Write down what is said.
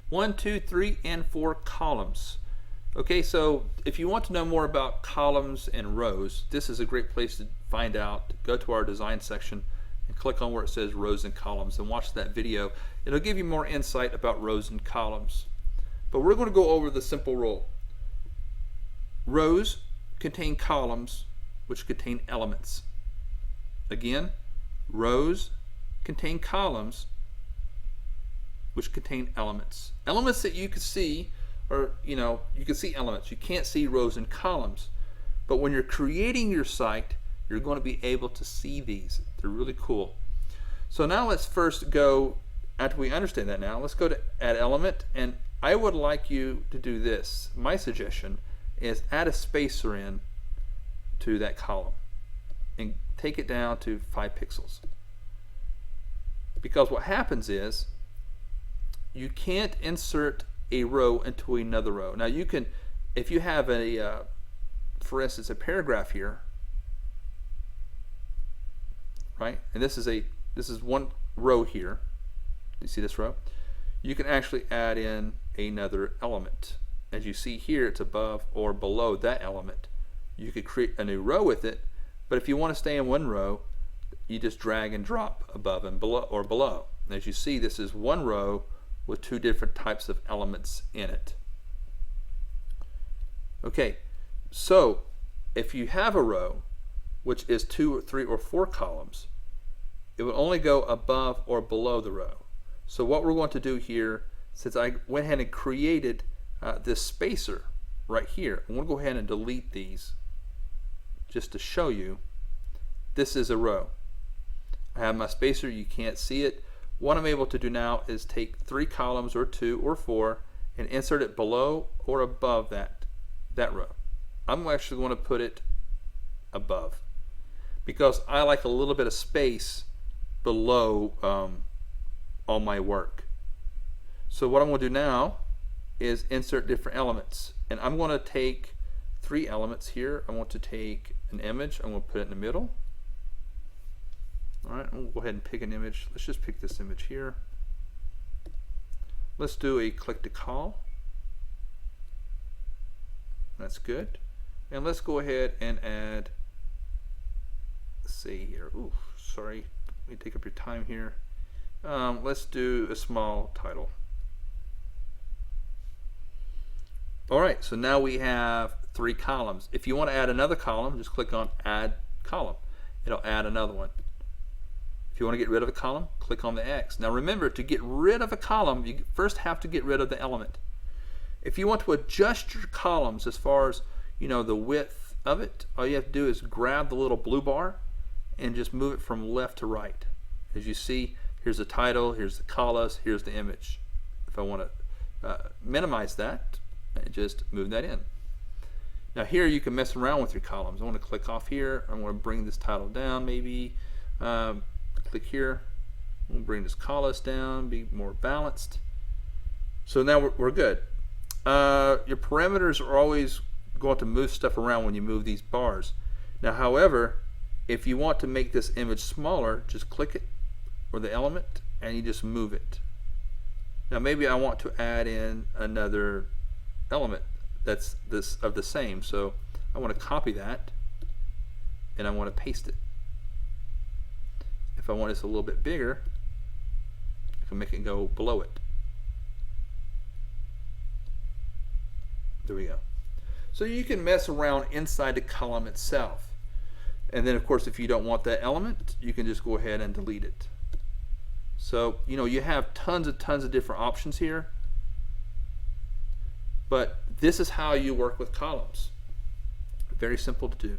1, 2, 3, and 4 columns. Okay, so if you want to know more about columns and rows, this is a great place to find out. Go to our design section and click on where it says rows and columns and watch that video. It'll give you more insight about rows and columns. But we're going to go over the simple rule. Rows contain columns which contain elements. Again, rows contain columns which contain elements. Elements that you can see, or you can see elements. You can't see rows and columns. But when you're creating your site, you're going to be able to see these. They're really cool. So now let's first go, after we understand that now, let's go to add element, and I would like you to do this. My suggestion is add a spacer in to that column and take it down to 5 pixels. Because what happens is you can't insert a row into another row. Now you can, if you have a, for instance, a paragraph here, right? And this is one row here. You see this row? You can actually add in another element. As you see here, it's above or below that element. You could create a new row with it, but if you want to stay in one row, you just drag and drop above and below or below. And as you see, this is one row with 2 different types of elements in it. Okay, so if you have a row which is 2 or 3 or 4 columns, it will only go above or below the row. So what we're going to do here, since I went ahead and created this spacer right here, I'm going to go ahead and delete these just to show you this is a row. I have my spacer, you can't see it. What I'm able to do now is take 3 columns or 2 or 4 and insert it below or above that row. I'm actually going to put it above because I like a little bit of space below all my work. So what I'm going to do now is insert different elements, and I'm going to take 3 elements here. I want to take an image, I'm going to put it in the middle. Alright, we'll go ahead and pick an image. Let's just pick this image here. Let's do a click to call. That's good. And let's go ahead and add, let's see here. Ooh, sorry. Let me take up your time here. Let's do a small title. Alright, so now we have 3 columns. If you want to add another column, just click on Add Column. It'll add another one. If you want to get rid of a column, click on the X. Now remember, to get rid of a column, you first have to get rid of the element. If you want to adjust your columns as far as the width of it, all you have to do is grab the little blue bar and just move it from left to right. As you see, here's the title, here's the columns, here's the image. If I want to minimize that, I just move that in. Now here you can mess around with your columns. I want to click off here. I want to bring this title down maybe. Click here. We'll bring this columns down, be more balanced. So now we're good. Your parameters are always going to move stuff around when you move these bars. Now however, if you want to make this image smaller, just click it or the element and you just move it. Now maybe I want to add in another element that's of the same, so I want to copy that and I want to paste it. If I want this a little bit bigger, I can make it go below it. There we go. So you can mess around inside the column itself. And then of course if you don't want that element, you can just go ahead and delete it. So you have tons of different options here. But this is how you work with columns. Very simple to do.